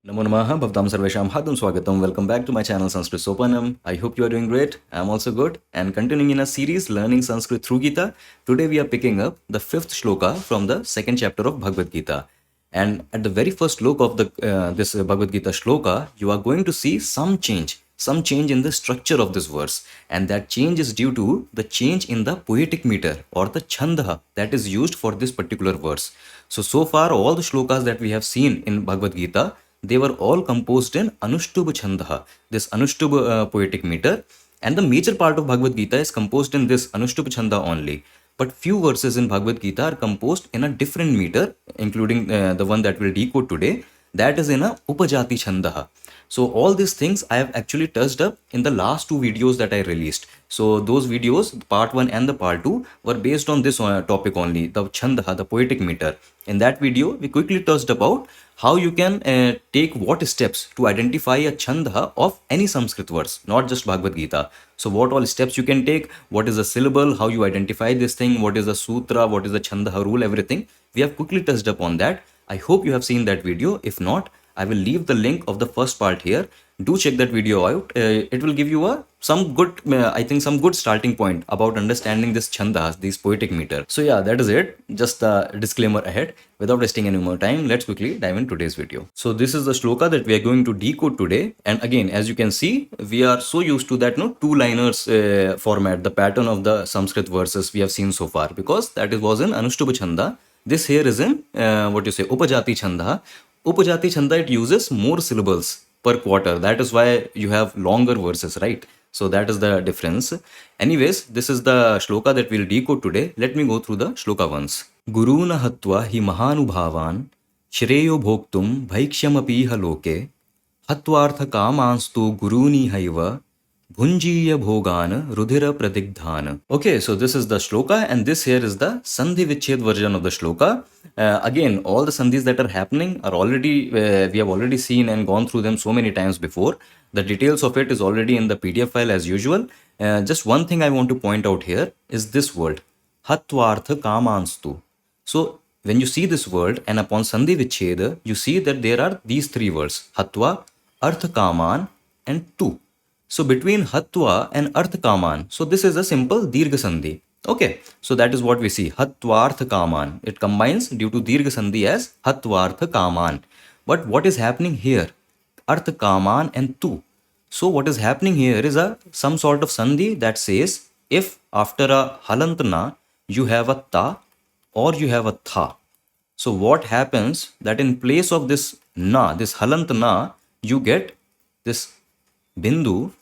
Namo Namaha Bhavtam Sarvesham Hadam Swagatam. Welcome back to my channel Sanskrit Sopanam. I hope you are doing great. I am also good. And continuing in a series learning Sanskrit through Gita, today we are picking up the fifth shloka from the second chapter of Bhagavad Gita. And at the very first shloka of this Bhagavad Gita Shloka, you are going to see some change in the structure of this verse. And that change is due to the change in the poetic meter or the chanda that is used for this particular verse. So far all the shlokas that we have seen in Bhagavad Gita, they were all composed in Anushtubha Chandaha, this Anushtubha poetic meter. And the major part of Bhagavad Gita is composed in this Anushtubha Chanda only. But few verses in Bhagavad Gita are composed in a different meter, including the one that we'll decode today. That is in a Upajati Chandaha. So all these things I have actually touched up in the last two videos that I released. So those videos, part 1 and the part 2, were based on this topic only, the Chandaha, the poetic meter. In that video, we quickly touched about how you can take what steps to identify a Chandaha of any Sanskrit verse, not just Bhagavad Gita. So what all steps you can take, what is the syllable, how you identify this thing, what is the sutra, what is the Chandaha rule, everything. We have quickly touched upon that. I hope you have seen that video. If not, I will leave the link of the first part here. Do check that video out. It will give you some good starting point about understanding this chandas, these poetic meter. So yeah, that is it. Just a disclaimer ahead. Without wasting any more time, let's quickly dive into today's video. So this is the shloka that we are going to decode today. And again, as you can see, we are so used to that two-liners format, the pattern of the Sanskrit verses we have seen so far, because that was in Anushtubha Chanda. This here is in Upajati Chanda. Upajati Chanda, it uses more syllables per quarter. That is why you have longer verses, right? So that is the difference. Anyways, this is the shloka that we'll decode today. Let me go through the shloka once. Guruna hatva hi mahanubhavan shreyo bhoktum bhaikshyamapiha loke hatvartha kamanstu guruni haiva Bhunjiya Bhogan Rudhira Pradigdhan. Okay, so this is the shloka, and this here is the Sandhi Vichhed version of the shloka. Again, all the sandhis that are happening are already, we have already seen and gone through them so many times before. The details of it is already in the PDF file as usual. Just one thing I want to point out here is this word, Hatvartha Kamanstu. So, when you see this word and upon Sandhi Vichhed, you see that there are these three words, Hatva, Artha Kaman, and Tu. So between Hatva and Artha Kaman, so this is a simple Dirgha Sandhi. Okay, so that is what we see, Hatvartha Kaman. It combines due to Dirgha Sandhi as Hatvartha Kaman. But what is happening here? Artha Kaman and Tu. So what is happening here is some sort of Sandhi that says, if after a Halantana, you have a Ta or you have a Tha. So what happens that in place of this Na, this Halantana, you get this Bindu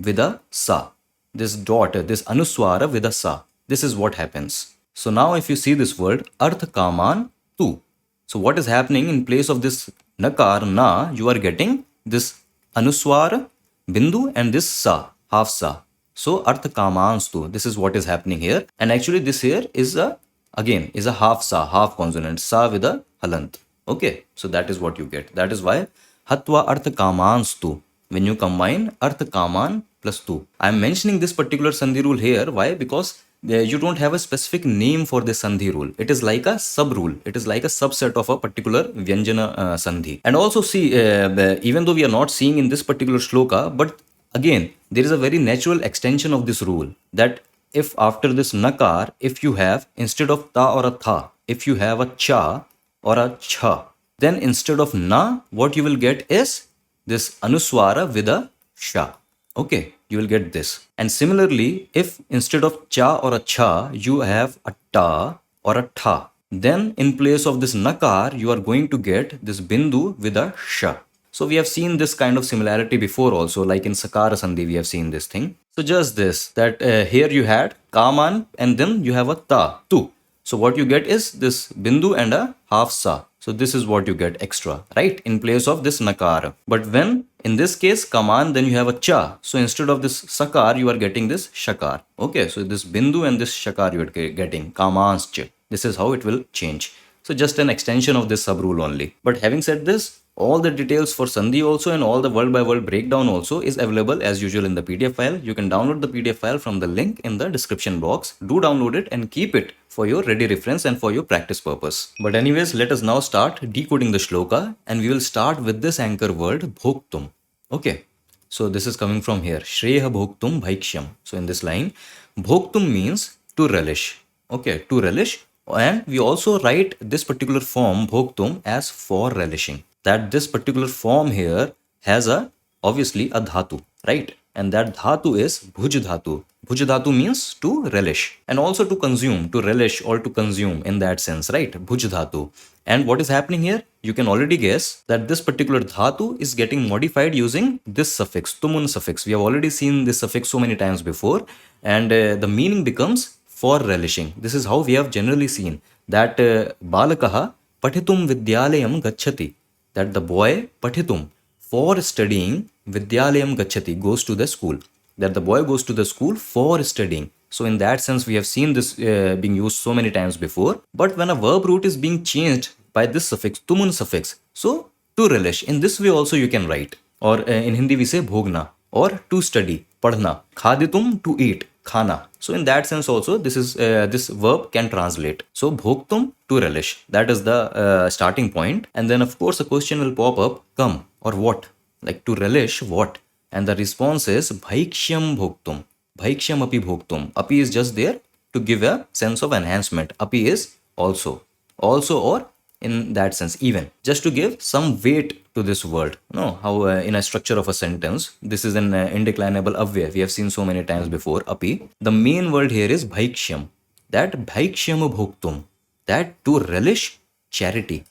with a sa, this dot, this anuswara with a sa. This is what happens. So now if you see this word, artha kaman tu. So what is happening in place of this nakar, na, you are getting this anuswara, bindu and this sa, half sa. So artha kamans tu. This is what is happening here. And actually this here is a half sa, half consonant, sa with a halant. Okay, so that is what you get. That is why hatva artha kamans tu. When you combine Artha Kaman plus Tu. I am mentioning this particular Sandhi rule here. Why? Because you don't have a specific name for this Sandhi rule. It is like a sub-rule. It is like a subset of a particular Vyanjana Sandhi. And also see, even though we are not seeing in this particular shloka, but again, there is a very natural extension of this rule. That if after this Nakar, if you have, instead of Ta or a Tha, if you have a Cha or a Cha, then instead of Na, what you will get is this anuswara with a sha. Okay, you will get this. And similarly, if instead of cha or a cha, you have a ta or a tha, then in place of this nakar, you are going to get this bindu with a sha. So we have seen this kind of similarity before also, like in Sakara Sandhi, we have seen this thing. So just this, that here you had kaman and then you have a ta, tu. So what you get is this bindu and a half sa. So this is what you get extra, right? In place of this nakar. But when in this case kaman, then you have a cha. So instead of this sakar, you are getting this shakar. Okay, so this bindu and this shakar you are getting kamanscha. This is how it will change. So just an extension of this sub rule only. But having said this, All the details for Sandhi also and all the word by word breakdown also is available as usual in the PDF file. You can download the PDF file from the link in the description box. Do download it and keep it for your ready reference and for your practice purpose. But anyways, let us now start decoding the shloka, and we will start with this anchor word bhoktum. Okay. So this is coming from here. Shreya bhoktum bhaikshyam. So in this line, bhoktum means to relish. Okay, to relish. And we also write this particular form bhoktum as for relishing. That this particular form here has obviously a dhatu, right? And that dhatu is bhuj dhatu. Bhuj dhatu means to relish and also to consume, to relish or to consume in that sense, right? Bhuj dhatu. And what is happening here? You can already guess that this particular dhatu is getting modified using this suffix, tumun suffix. We have already seen this suffix so many times before, and the meaning becomes for relishing. This is how we have generally seen that balakaha pathitum vidyalayam gacchati, that the boy pathitum, for studying, vidyalayam gacchati, goes to the school, that the boy goes to the school for studying. So in that sense we have seen this being used so many times before. But when a verb root is being changed by this suffix, tumun suffix, so to relish, in this way also you can write, or in Hindi we say bhogna, or to study, padhna, khaditum, to eat, khana. So in that sense also this is this verb can translate. So bhoktum, to relish, that is the starting point. And then of course a question will pop up, come, or what, like to relish what, and the response is bhaikshyam bhoktum, bhaikshyam api bhoktum. Api is just there to give a sense of enhancement. Api is also, or in that sense even, just to give some weight to this word. No, how in a structure of a sentence, this is an indeclinable avyay. We have seen so many times before, api. The main word here is bhaikshyam, that bhaikshyam bhoktum, that to relish charity,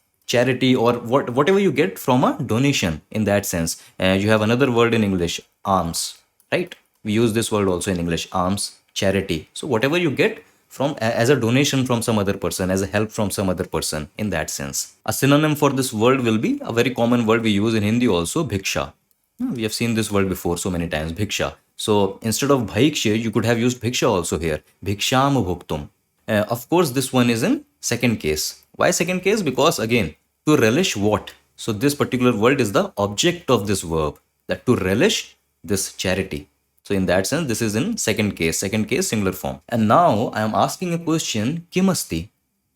or whatever you get from a donation in that sense. You have another word in English, alms, right? We use this word also in English, alms, charity. So whatever you get from as a donation from some other person, as a help from some other person, in that sense. A synonym for this word will be a very common word we use in Hindi also, bhiksha. We have seen this word before so many times, bhiksha. So instead of bhaiksha, you could have used bhiksha also here, bhiksham bhoktum. Of course this one is in second case. Why second case? Because again, to relish what? So this particular word is the object of this verb, that to relish this charity. So in that sense, this is in second case singular form. And now I am asking a question, kimasti,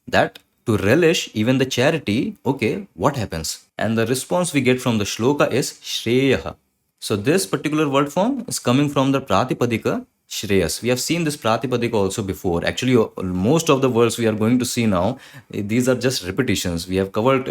that to relish even the charity, okay, what happens? And the response we get from the shloka is shreyaha. So this particular word form is coming from the pratipadika Shreyas. We have seen this Pratipadika also before. Actually, most of the words we are going to see now, these are just repetitions. We have covered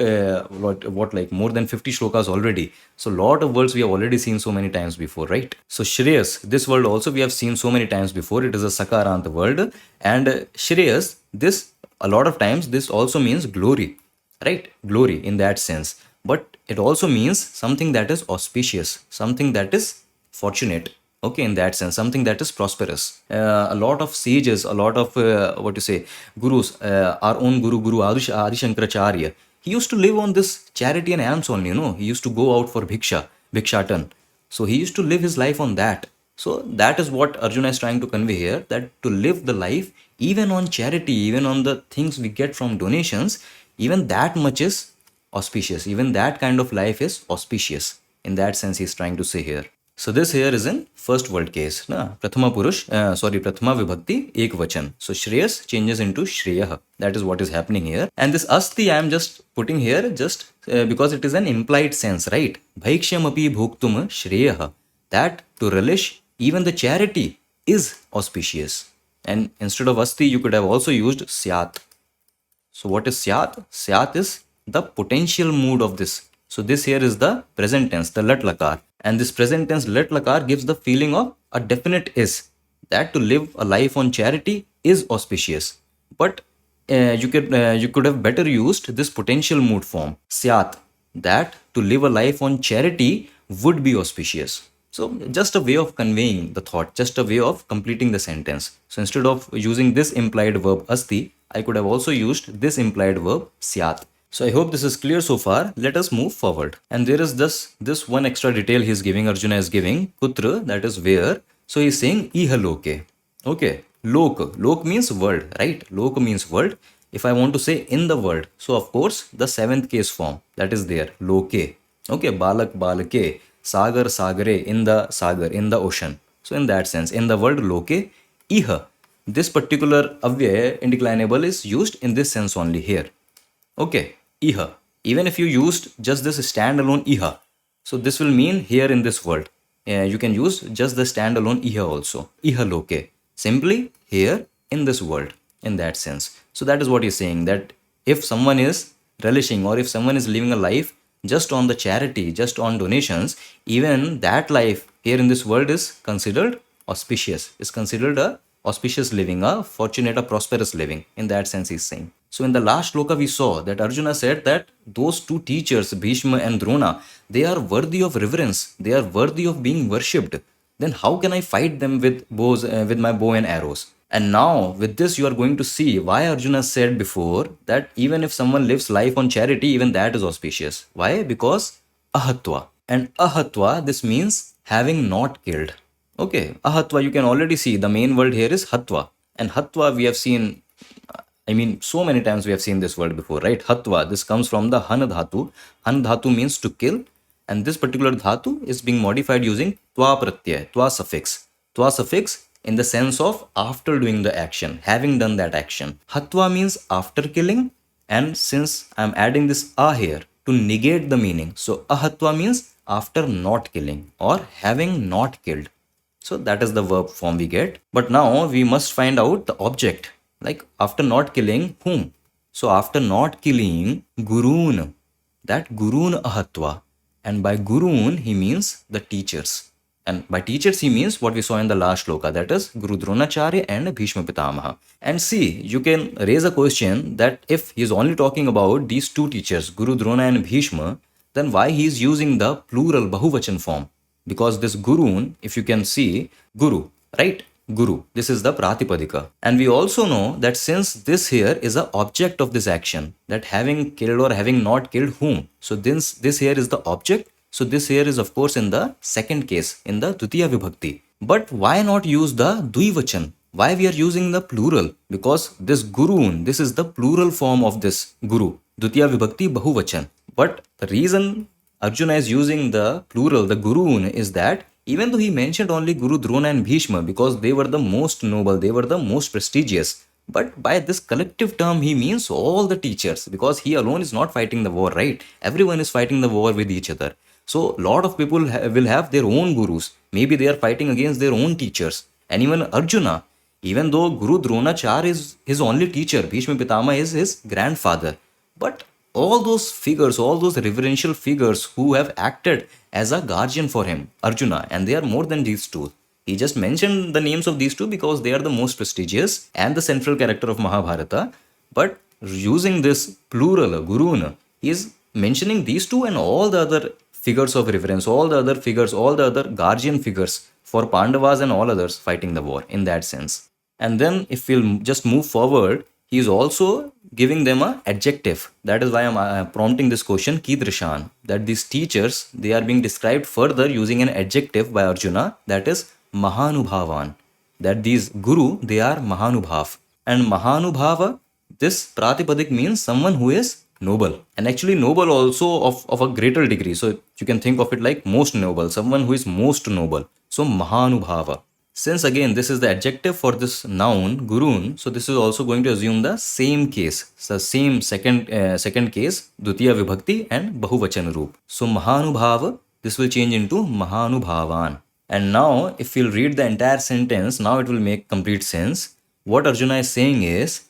like more than 50 shlokas already. So lot of words we have already seen so many times before, right? So Shreyas, this word also we have seen so many times before. It is a Sakaranta word. And Shreyas, this a lot of times this also means glory, right? Glory in that sense. But it also means something that is auspicious, something that is fortunate. Okay, in that sense, something that is prosperous. A lot of sages, a lot of gurus, our own Guru Adi Shankaracharya, he used to live on this charity and alms only. He used to go out for bhikshatan. So he used to live his life on that. So that is what Arjuna is trying to convey here, that to live the life even on charity, even on the things we get from donations, even that much is auspicious. Even that kind of life is auspicious. In that sense, he is trying to say here. So this here is in first word case. Prathama Vibhakti, Ekvachan. So Shreyas changes into Shreyah. That is what is happening here. And this Asti I am just putting here just because it is an implied sense, right? Bhaikshyam api bhoktum Shreyah. That to relish even the charity is auspicious. And instead of Asti, you could have also used Syat. So what is Syat? Syat is the potential mood of this. So this here is the present tense, the lat lakar. And this present tense lat lakar gives the feeling of a definite is. That to live a life on charity is auspicious. But you could have better used this potential mood form, syat. That to live a life on charity would be auspicious. So just a way of conveying the thought, just a way of completing the sentence. So instead of using this implied verb asti, I could have also used this implied verb syat. So I hope this is clear so far. Let us move forward. And there is this one extra detail he is giving, Arjuna is giving, kutra, that is where. So he is saying iha loke. Okay, lok. Lok means world, right? Lok means world. If I want to say in the world, so of course the seventh case form that is there, loke. Okay, balak balake, sagar sagare, in the sagar, in the ocean. So in that sense, in the word loke, iha, this particular avyaya indeclinable is used in this sense only here. Okay, iha. Even if you used just this standalone iha, so this will mean here in this world. You can use just the standalone iha also. Iha loke. Simply here in this world, in that sense. So that is what he's saying, that if someone is relishing or if someone is living a life just on the charity, just on donations, even that life here in this world is considered auspicious, is considered a auspicious living, a fortunate, a prosperous living. In that sense, he's saying. So in the last shloka, we saw that Arjuna said that those two teachers, Bhishma and Drona, they are worthy of reverence. They are worthy of being worshipped. Then how can I fight them with bows, with my bow and arrows? And now with this, you are going to see why Arjuna said before that even if someone lives life on charity, even that is auspicious. Why? Because ahatva. And ahatva, this means having not killed. Okay, ahatva, you can already see the main word here is hatva. And hatva, we have seen, I mean, so many times we have seen this word before, right? Hatva, this comes from the han dhatu. Han dhatu means to kill. And this particular dhatu is being modified using twa pratyay, twa suffix. Twa suffix in the sense of after doing the action, having done that action. Hatva means after killing. And since I'm adding this a here to negate the meaning, so ahatva means after not killing or having not killed. So that is the verb form we get. But now we must find out the object. Like after not killing, whom? So after not killing, gurun. That gurun ahatva. And by gurun, he means the teachers. And by teachers, he means what we saw in the last shloka, that is Guru Dronacharya and Bhishma Pitamaha. And see, you can raise a question that if he is only talking about these two teachers, Guru Drona and Bhishma, then why he is using the plural Bahuvachan form? Because this gurun, if you can see, guru, right? Guru. This is the pratipadika. And we also know that since this here is the object of this action, that having killed or having not killed whom. So this here is the object. So this here is of course in the second case, in the Dutiya Vibhakti. But why not use the Dvivachan? Why we are using the plural? Because this gurun, this is the plural form of this guru. Dutiya Vibhakti Bahuvachan. But the reason Arjuna is using the plural, the gurun, is that even though he mentioned only Guru Drona and Bhishma because they were the most noble, they were the most prestigious, but by this collective term he means all the teachers, because he alone is not fighting the war, right? Everyone is fighting the war with each other. So lot of people will have their own gurus. Maybe they are fighting against their own teachers. And even Arjuna, even though Guru Dronacharya is his only teacher, Bhishma Pitama is his grandfather, but all those figures, all those reverential figures who have acted as a guardian for him, Arjuna, and they are more than these two. He just mentioned the names of these two because they are the most prestigious and the central character of Mahabharata. But using this plural, Guruna, he is mentioning these two and all the other figures of reverence, all the other figures, all the other guardian figures for Pandavas and all others fighting the war in that sense. And then if we'll just move forward, he is also giving them a adjective. That is why I'm prompting this question, Kidrishan, that these teachers, they are being described further using an adjective by Arjuna, that is Mahanubhavan. That these guru, they are Mahanubhav. And Mahanubhava, this Pratipadik means someone who is noble. And actually noble also of a greater degree. So you can think of it like most noble, someone who is most noble. So Mahanubhava. Since again this is the adjective for this noun gurun, so this is also going to assume the same case, the same second case, Dutiya Vibhakti and Bahuvachan Roop. So Mahanubhava, this will change into Mahanubhavan. And now if we'll read the entire sentence, now it will make complete sense. What Arjuna is saying is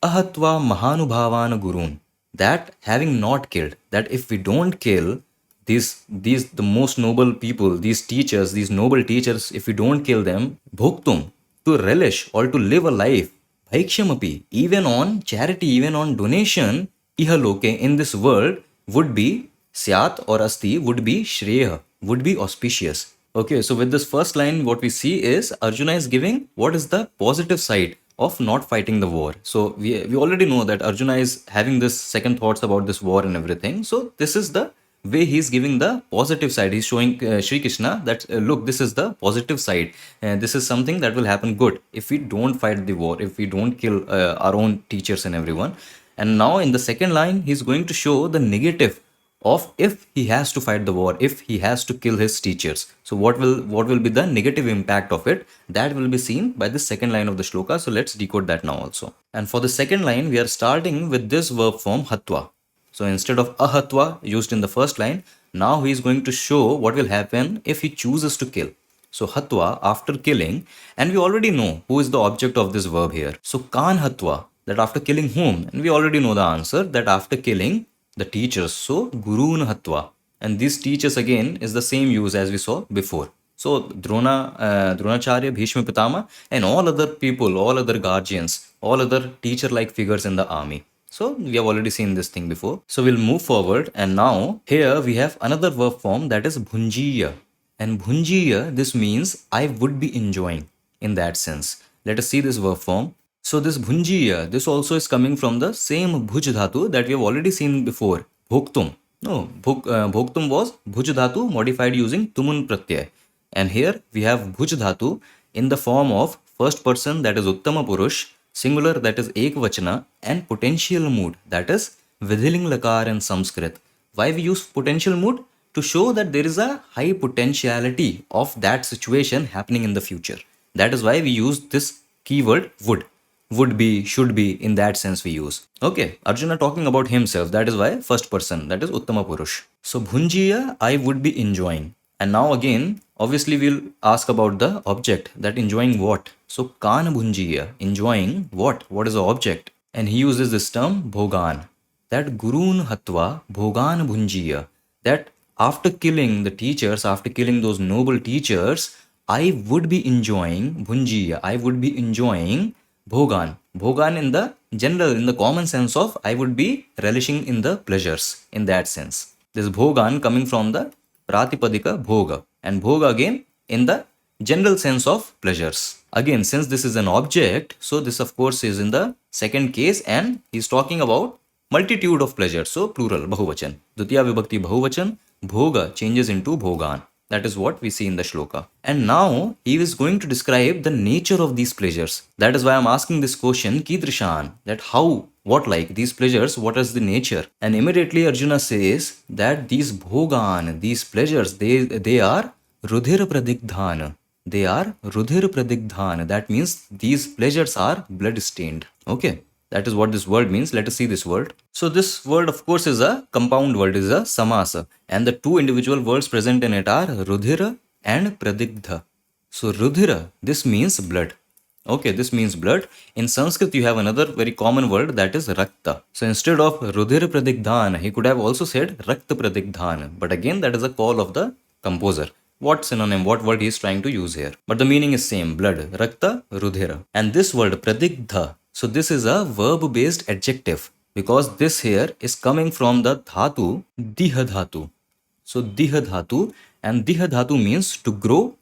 Ahatva Mahanubhavan Gurun, that having not killed, that if we don't kill these the most noble people, these teachers, these noble teachers, if we don't kill them, bhoktum, to relish or to live a life, bhaikshyamapi, even on charity, even on donation, ihaloke, in this world, would be syat or asti, would be shreya, would be auspicious. Okay, so with this first line, what we see is Arjuna is giving what is the positive side of not fighting the war. So we already know that Arjuna is having this second thoughts about this war and everything. So this is the way he is giving the positive side. He's showing Shri Krishna that look, this is the positive side. This is something that will happen good if we don't fight the war, if we don't kill our own teachers and everyone. And now in the second line, he's going to show the negative of if he has to fight the war, if he has to kill his teachers. So what will be the negative impact of it? That will be seen by the second line of the shloka. So let's decode that now also. And for the second line, we are starting with this verb form hatva. So instead of ahatva used in the first line, now he is going to show what will happen if he chooses to kill. So hatva, after killing, and we already know who is the object of this verb here. So kan hatva, that after killing whom? And we already know the answer, that after killing the teachers. So gurun hatva. And these teachers again is the same use as we saw before. So Dronacharya, Bhishma Pitama, and all other people, all other guardians, all other teacher-like figures in the army. So we have already seen this thing before. So we'll move forward, and now here we have another verb form, that is bhunjiya. And bhunjiya, this means I would be enjoying, in that sense. Let us see this verb form. So this bhunjiya, this also is coming from the same bhuj dhatu that we have already seen before, bhoktum. No, bhoktum was bhuj dhatu modified using tumun pratyay. And here we have bhuj dhatu in the form of first person, that is uttama purush, singular, that is ekvachana, and potential mood, that is vidhiling lakar in Sanskrit. Why we use potential mood? To show that there is a high potentiality of that situation happening in the future. That is why we use this keyword would be, should be, in that sense we use. Okay, Arjuna talking about himself, that is why first person, that is uttama purush. So bhunjiya, I would be enjoying. And now again, obviously we'll ask about the object, that enjoying what. So kan bhunjiya, enjoying what? What is the object? And he uses this term bhogan, that gurun hatva bhogan bhunjiya, that after killing the teachers, after killing those noble teachers, I would be enjoying bhunjiya, I would be enjoying bhogan. Bhogan in the general, in the common sense of I would be relishing in the pleasures, in that sense. This bhogan coming from the pratipadika bhoga, and bhoga again in the general sense of pleasures. Again, since this is an object, so this of course is in the second case, and he's talking about multitude of pleasures. So plural, bahuvachan. Dutiya vibhakti bahuvachan, bhoga changes into bhogan. That is what we see in the shloka. And now he is going to describe the nature of these pleasures. That is why I'm asking this question, Kidrishan, that how, what like these pleasures, what is the nature? And immediately Arjuna says that these bhogan, these pleasures, they are rudhir pradigdhan. They are rudhir pradigdhan. That means these pleasures are blood stained. Okay. That is what this word means. Let us see this word. So this word of course is a compound word, is a samasa. And the two individual words present in it are rudhira and pradigdha. So rudhira, this means blood. Okay, this means blood. In Sanskrit you have another very common word, that is rakta. So instead of rudhira pradigdhan, he could have also said rakta pradigdhan. But again, that is a call of the composer. What synonym, what word he is trying to use here. But the meaning is same, blood, rakta, rudhira. And this word pradigdha, so this is a verb based adjective, because this here is coming from the dhatu diha dhatu. So diha dhatu, and diha dhatu means to grow,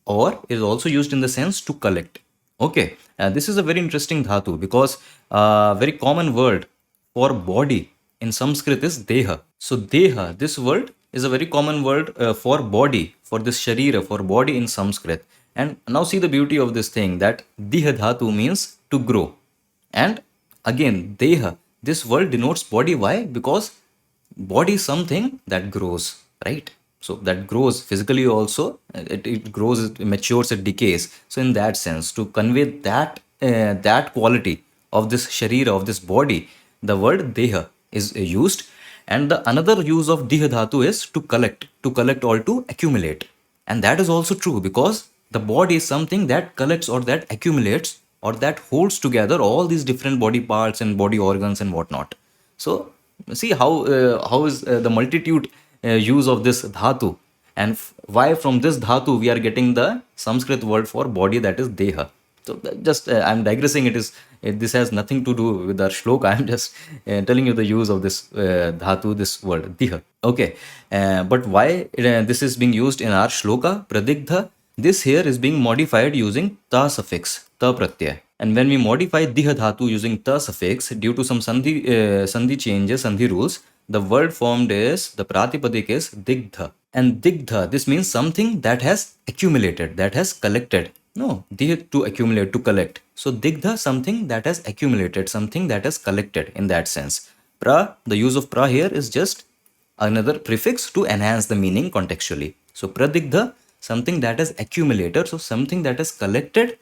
or is also used in the sense to collect. Okay, this is a very interesting dhatu, because very common word for body in Sanskrit is deha. So deha, this word is a very common word for body, for this sharira, for body in Sanskrit. And now see the beauty of this thing, that diha dhatu means to grow. And again, deha, this word denotes body. Why? Because body is something that grows, right? So that grows physically also, it grows, it matures, it decays. So in that sense, to convey that quality of this sharira, of this body, the word deha is used. And the another use of diha dhatu is to collect or to accumulate. And that is also true, because the body is something that collects or that accumulates or that holds together all these different body parts and body organs and whatnot. So see how is the multitude use of this dhatu, and why from this dhatu we are getting the Sanskrit word for body, that is deha. So just I'm digressing. This has nothing to do with our shloka. I'm just telling you the use of this dhatu, this word diha. Okay, but why this is being used in our shloka pradigdha? This here is being modified using ta suffix, ta pratyay. And when we modify diha dhatu using ta suffix, due to some sandhi changes, sandhi rules, the word formed is, the pratipadik is digdha. And digdha, this means something that has accumulated, that has collected. No, diha, to accumulate, to collect. So digdha, something that has accumulated, something that has collected in that sense. Pra, the use of pra here is just another prefix to enhance the meaning contextually. So pradigdha, something that is accumulated, so something that is collected.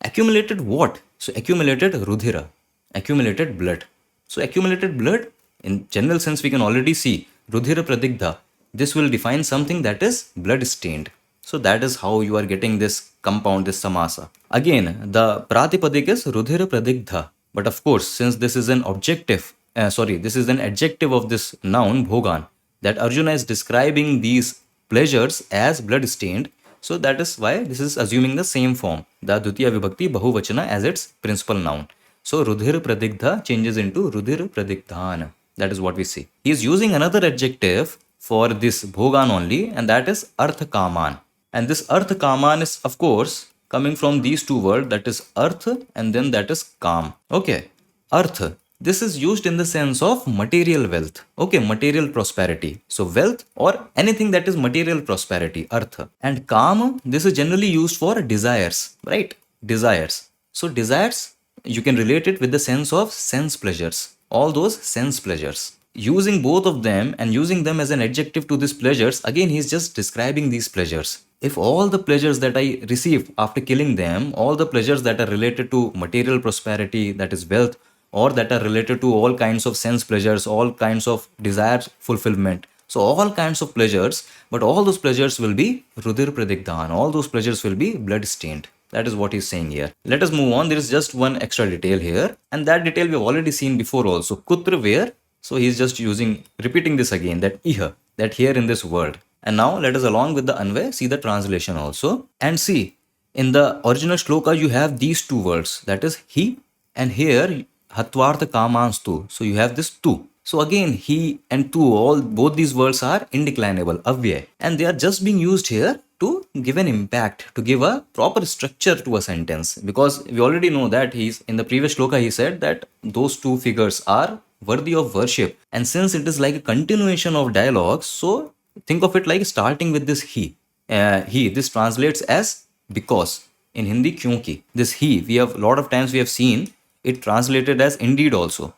Accumulated what? So accumulated rudhira, accumulated blood. So accumulated blood, in general sense, we can already see rudhira pradigdha. This will define something that is blood stained. So that is how you are getting this compound, this samasa. Again, the pratipadik is rudhira pradigdha. But of course, since this is an this is an adjective of this noun bhogan, that Arjuna is describing these pleasures as blood stained. So that is why this is assuming the same form, the Dutiya Vibhakti Bahuvachana as its principal noun. So Rudhir Pradigdha changes into Rudhir Pradigdhan. That is what we see. He is using another adjective for this bhogan only, and that is Artha Kaman. And this Artha Kaman is, of course, coming from these two words, that is Artha and then that is Kam. Okay, Artha. This is used in the sense of material wealth. Okay, material prosperity. So wealth or anything that is material prosperity, artha. And kama, this is generally used for desires, right? Desires. So desires, you can relate it with the sense of sense pleasures. All those sense pleasures. Using both of them and using them as an adjective to these pleasures, again, he's just describing these pleasures. If all the pleasures that I receive after killing them, all the pleasures that are related to material prosperity, that is wealth, or that are related to all kinds of sense pleasures, all kinds of desires fulfillment. So all kinds of pleasures, but all those pleasures will be Rudir Pradigdhan. All those pleasures will be blood stained. That is what he's saying here. Let us move on. There is just one extra detail here, and that detail we have already seen before also. Kutra where? So he's just repeating this again, that iha, that here in this word. And now let us, along with the Anvay, see the translation also. And see, in the original shloka, you have these two words, that is he, and here Hatvartha Kamans tu. So you have this tu. So again, he and tu, both these words are indeclinable, avyay. And they are just being used here to give an impact, to give a proper structure to a sentence. Because we already know that in the previous shloka, he said that those two figures are worthy of worship. And since it is like a continuation of dialogue, so think of it like starting with this he. This translates as because. In Hindi, kyunki. This he, a lot of times we have seen it translated as indeed also,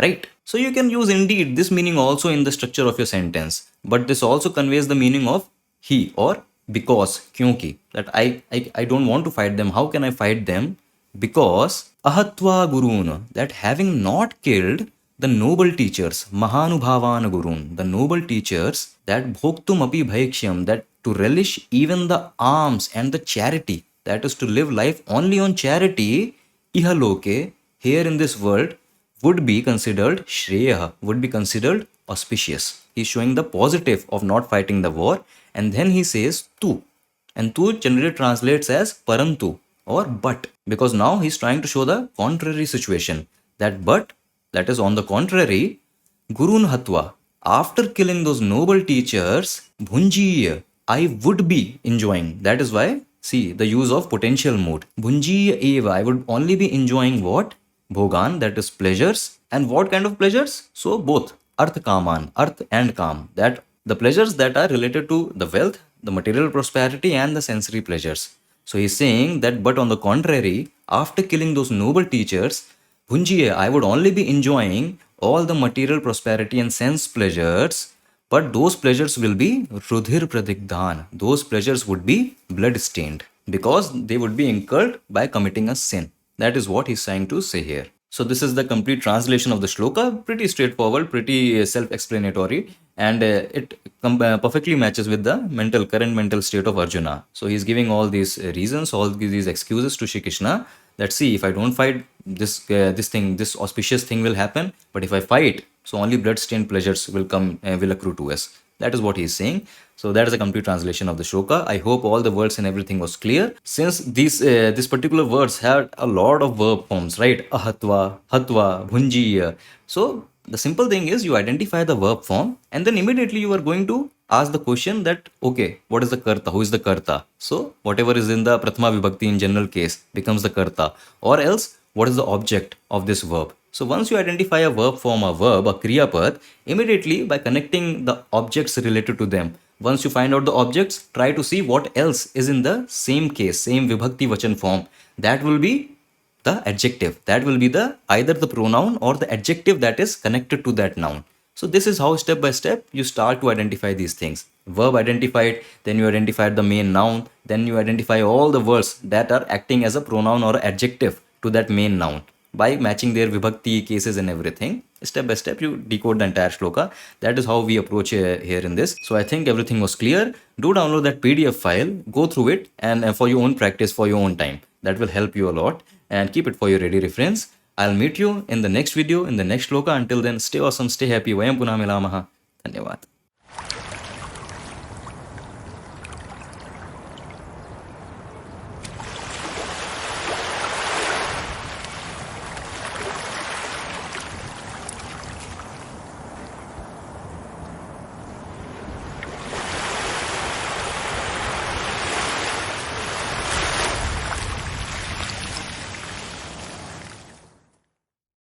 right? So you can use indeed, this meaning also in the structure of your sentence, but this also conveys the meaning of he or because, kyunki, that I don't want to fight them. How can I fight them? Because ahatva gurun, that having not killed the noble teachers, mahanubhavan gurun, the noble teachers, that bhoktum api bhaiksham, that to relish even the alms and the charity, that is to live life only on charity, ihaloke, here in this world, would be considered shreya, would be considered auspicious. He's showing the positive of not fighting the war, and then he says tu, and tu generally translates as parantu or but, because now he's trying to show the contrary situation, that but, that is on the contrary, gurun hatva, after killing those noble teachers, bhunjiya, I would be enjoying. That is why, see, the use of potential mood. Bhunjiya eva, I would only be enjoying what? Bhogan, that is pleasures. And what kind of pleasures? So both, arth kaman, arth and kam, that the pleasures that are related to the wealth, the material prosperity and the sensory pleasures. So he's saying that, but on the contrary, after killing those noble teachers, bhunjiya, I would only be enjoying all the material prosperity and sense pleasures, but those pleasures will be rudhir pradigdhan. Those pleasures would be blood stained because they would be incurred by committing a sin. That is what he's trying to say here. So this is the complete translation of the shloka. Pretty straightforward, pretty self-explanatory, and it perfectly matches with the current mental state of Arjuna. So he's giving all these reasons, all these excuses to Shri Krishna. That see, if I don't fight, this auspicious thing will happen. But if I fight, so only blood-stained pleasures will accrue to us. That is what he is saying. So that is a complete translation of the shloka. I hope all the words and everything was clear. Since this particular words had a lot of verb forms, right? Ahatva, hatva, bhunjiya. So the simple thing is you identify the verb form and then immediately you are going to ask the question that, okay, what is the karta? Who is the karta? So whatever is in the prathama vibhakti in general case becomes the karta, or else what is the object of this verb? So once you identify a verb form, a verb, a kriya pad, immediately by connecting the objects related to them, once you find out the objects, try to see what else is in the same case, same vibhakti vachan form. That will be the adjective. That will be either the pronoun or the adjective that is connected to that noun. So this is how step by step you start to identify these things. Verb identified, then you identified the main noun, then you identify all the words that are acting as a pronoun or adjective to that main noun by matching their vibhakti cases and everything. Step by step you decode the entire shloka. That is how we approach here in this. So I think everything was clear. Do download that PDF file, go through it, and for your own practice, for your own time. That will help you a lot, and keep it for your ready reference. I'll meet you in the next video, in the next shloka. Until then, stay awesome, stay happy. Vayam punah milamaha. Dhanyavad.